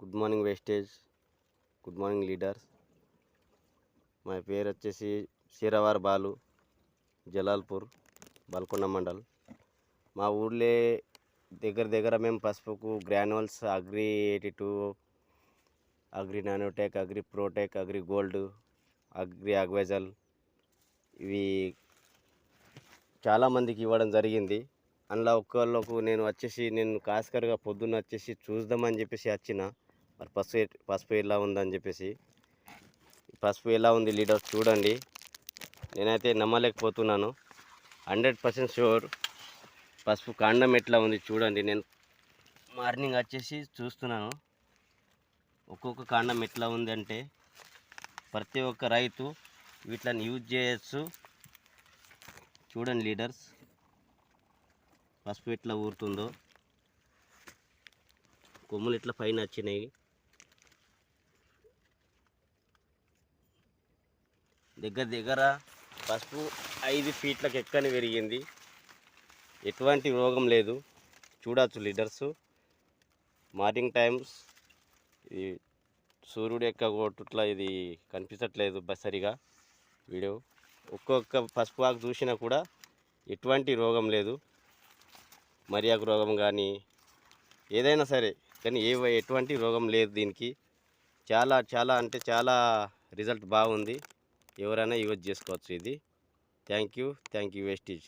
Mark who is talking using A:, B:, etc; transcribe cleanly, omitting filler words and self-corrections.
A: Good morning wastage, good morning leaders. మా పేరు వచ్చేసి శీరవార్ బాలు, జలాల్పూర్, బాల్కొండ మండల్. మా ఊళ్ళే దగ్గర మేము పసుపుకు granules Agri 82, Agri Nanotech, Agri Protech, Agri Gold, Agri అగ్వైజల్ ఇవి చాలామందికి ఇవ్వడం జరిగింది. అందులో ఒక్కళ్ళకు నేను కాస్కర్గా పొద్దున్న వచ్చేసి చూద్దామని చెప్పేసి వచ్చిన. మరి పసుపు ఎలా ఉందని చెప్పేసి. పసుపు ఎలా ఉంది లీడర్స్ చూడండి. నేనైతే నమ్మలేకపోతున్నాను. 100% షూర్ పసుపు కాండం ఎట్లా ఉంది చూడండి. నేను మార్నింగ్ వచ్చేసి చూస్తున్నాను ఒక్కొక్క కాండం ఎట్లా ఉంది అంటే ప్రతి ఒక్క రైతు వీటిని యూజ్ చేయొచ్చు. చూడండి లీడర్స్, పసుపు ఎట్లా ఊరుతుందో, కొమ్ములు ఎట్లా పైన వచ్చినాయి. దగ్గర పసుపు 5 ఫీట్లకు ఎక్కని పెరిగింది. ఎటువంటి రోగం లేదు. చూడవచ్చు లీడర్స్. మార్నింగ్ టైమ్స్ ఇది సూర్యుడు ఎక్క కొట్టుట్లా ఇది కనిపించట్లేదు సరిగా వీడియో. ఒక్కొక్క పసుపు ఆకు చూసినా కూడా ఎటువంటి రోగం లేదు. మరియాకు రోగం కానీ ఏదైనా సరే కానీ ఎటువంటి రోగం లేదు దీనికి. చాలా అంటే చాలా రిజల్ట్ బాగుంది. ఎవరైనా యూజ్ చేసుకోవచ్చు ఇది. Thank you wastage.